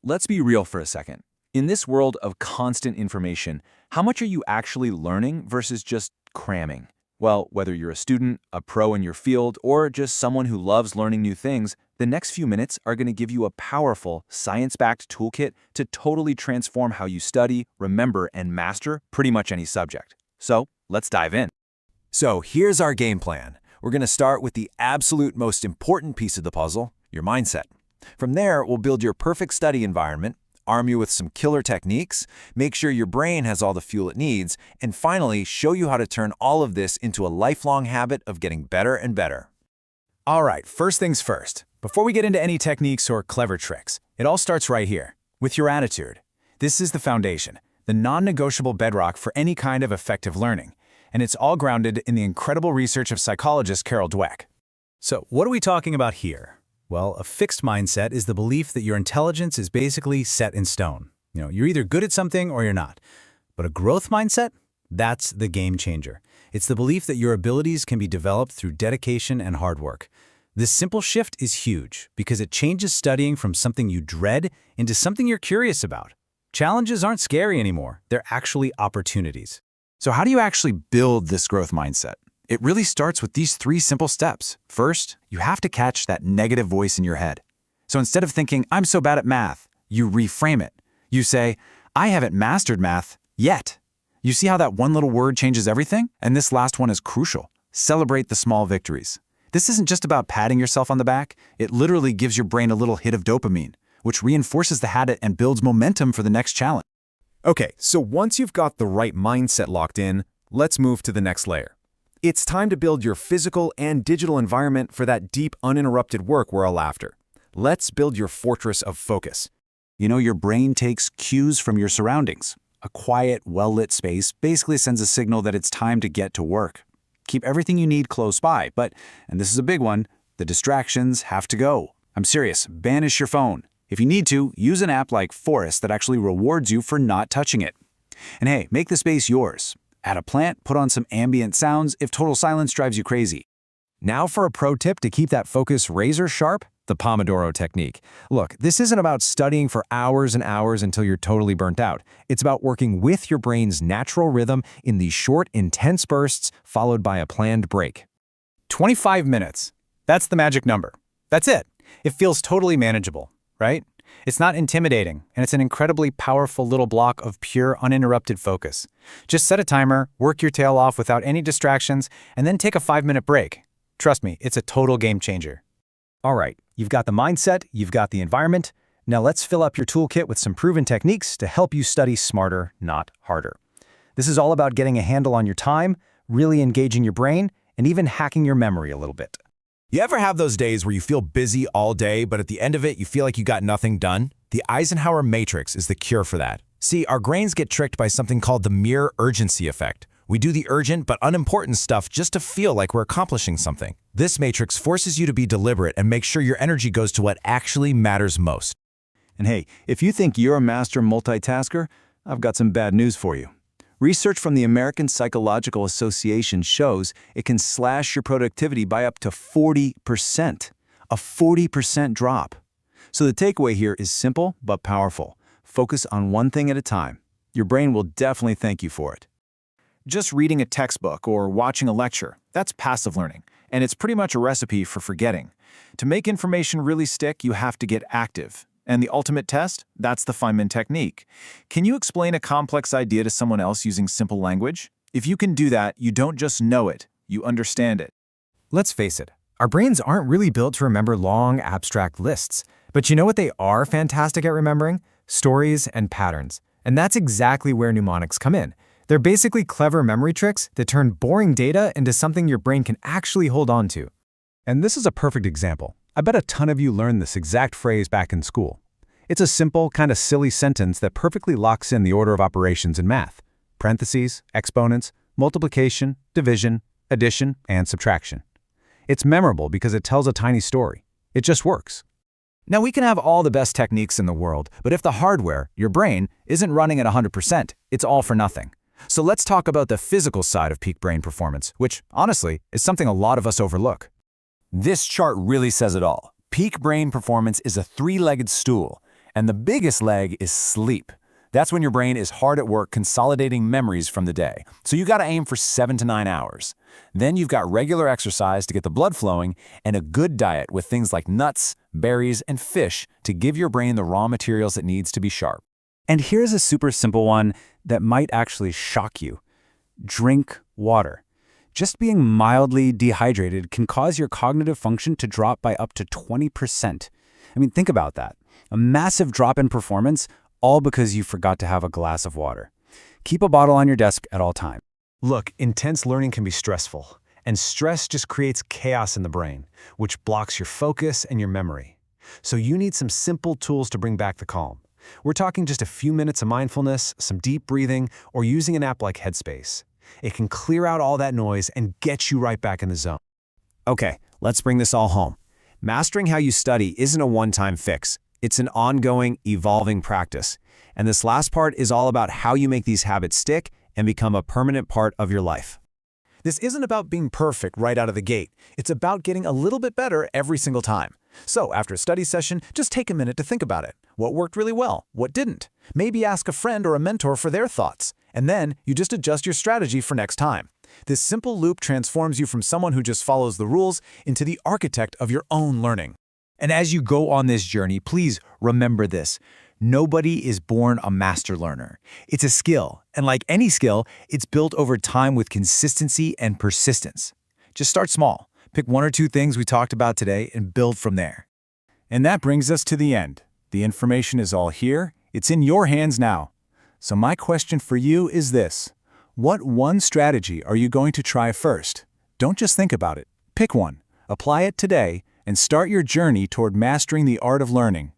let's be real for a second. In this world of constant information, how much are you actually learning versus just cramming? Well, whether you're a student, a pro in your field, or just someone who loves learning new things, the next few minutes are going to give you a powerful, science-backed toolkit to totally transform how you study, remember, and master pretty much any subject. So, let's dive in. So here's our game plan. We're going to start with the absolute most important piece of the puzzle, your mindset. From there, we'll build your perfect study environment, arm you with some killer techniques, make sure your brain has all the fuel it needs, and finally, show you how to turn all of this into a lifelong habit of getting better and better. All right, first things first. Before we get into any techniques or clever tricks, it all starts right here, with your attitude. This is the foundation, the non-negotiable bedrock for any kind of effective learning, and it's all grounded in the incredible research of psychologist Carol Dweck. So what are we talking about here? Well, a fixed mindset is the belief that your intelligence is basically set in stone. You're either good at something or you're not. But a growth mindset? That's the game changer. It's the belief that your abilities can be developed through dedication and hard work. This simple shift is huge because it changes studying from something you dread into something you're curious about. Challenges aren't scary anymore. They're actually opportunities. So how do you actually build this growth mindset? It really starts with these 3 simple steps. First, you have to catch that negative voice in your head. So instead of thinking, I'm so bad at math, you reframe it. You say, I haven't mastered math yet. You see how that one little word changes everything? And this last one is crucial. Celebrate the small victories. This isn't just about patting yourself on the back. It literally gives your brain a little hit of dopamine, which reinforces the habit and builds momentum for the next challenge. Okay, so once you've got the right mindset locked in, let's move to the next layer. It's time to build your physical and digital environment for that deep, uninterrupted work we're all after. Let's build your fortress of focus. Your brain takes cues from your surroundings. A quiet, well-lit space basically sends a signal that it's time to get to work. Keep everything you need close by, but, and this is a big one, the distractions have to go. I'm serious, banish your phone. If you need to, use an app like Forest that actually rewards you for not touching it. And hey, make the space yours. Add a plant, put on some ambient sounds if total silence drives you crazy. Now for a pro tip to keep that focus razor sharp, the Pomodoro technique. Look, this isn't about studying for hours and hours until you're totally burnt out. It's about working with your brain's natural rhythm in these short, intense bursts followed by a planned break. 25 minutes. That's the magic number. That's it. It feels totally manageable, right? It's not intimidating, and it's an incredibly powerful little block of pure, uninterrupted focus. Just set a timer, work your tail off without any distractions, and then take a 5-minute break. Trust me, it's a total game changer. All right, you've got the mindset, you've got the environment. Now let's fill up your toolkit with some proven techniques to help you study smarter, not harder. This is all about getting a handle on your time, really engaging your brain, and even hacking your memory a little bit. You ever have those days where you feel busy all day, but at the end of it, you feel like you got nothing done? The Eisenhower matrix is the cure for that. See, our brains get tricked by something called the mere urgency effect. We do the urgent but unimportant stuff just to feel like we're accomplishing something. This matrix forces you to be deliberate and make sure your energy goes to what actually matters most. And hey, if you think you're a master multitasker, I've got some bad news for you. Research from the American Psychological Association shows it can slash your productivity by up to 40%. A 40% drop. So the takeaway here is simple but powerful. Focus on one thing at a time. Your brain will definitely thank you for it. Just reading a textbook or watching a lecture, that's passive learning, and it's pretty much a recipe for forgetting. To make information really stick, you have to get active. And the ultimate test? That's the Feynman technique. Can you explain a complex idea to someone else using simple language? If you can do that, you don't just know it, you understand it. Let's face it, our brains aren't really built to remember long, abstract lists. But you know what they are fantastic at remembering? Stories and patterns. And that's exactly where mnemonics come in. They're basically clever memory tricks that turn boring data into something your brain can actually hold on to. And this is a perfect example. I bet a ton of you learned this exact phrase back in school. It's a simple, kind of silly sentence that perfectly locks in the order of operations in math. Parentheses, exponents, multiplication, division, addition, and subtraction. It's memorable because it tells a tiny story. It just works. Now we can have all the best techniques in the world, but if the hardware, your brain, isn't running at 100%, it's all for nothing. So let's talk about the physical side of peak brain performance, which, honestly, is something a lot of us overlook. This chart really says it all. Peak brain performance is a 3-legged stool, And the biggest leg is sleep. That's when your brain is hard at work consolidating memories from the day. So you got to aim for 7 to 9 hours. Then you've got regular exercise to get the blood flowing and a good diet with things like nuts, berries, and fish to give your brain the raw materials it needs to be sharp. And here's a super simple one that might actually shock you. Drink water. Just being mildly dehydrated can cause your cognitive function to drop by up to 20%. I mean, think about that. A massive drop in performance, all because you forgot to have a glass of water. Keep a bottle on your desk at all times. Look, intense learning can be stressful, and stress just creates chaos in the brain, which blocks your focus and your memory. So you need some simple tools to bring back the calm. We're talking just a few minutes of mindfulness, some deep breathing, or using an app like Headspace. It can clear out all that noise and get you right back in the zone. Okay, let's bring this all home. Mastering how you study isn't a one-time fix. It's an ongoing, evolving practice. And this last part is all about how you make these habits stick and become a permanent part of your life. This isn't about being perfect right out of the gate. It's about getting a little bit better every single time. So after a study session, just take a minute to think about it. What worked really well? What didn't? Maybe ask a friend or a mentor for their thoughts. And then you just adjust your strategy for next time. This simple loop transforms you from someone who just follows the rules into the architect of your own learning. And as you go on this journey, please remember this. Nobody is born a master learner. It's a skill, and like any skill, it's built over time with consistency and persistence. Just start small. Pick 1 or 2 things we talked about today and build from there. And that brings us to the end. The information is all here. It's in your hands now. So my question for you is this. What one strategy are you going to try first? Don't just think about it. Pick one, apply it today, and start your journey toward mastering the art of learning.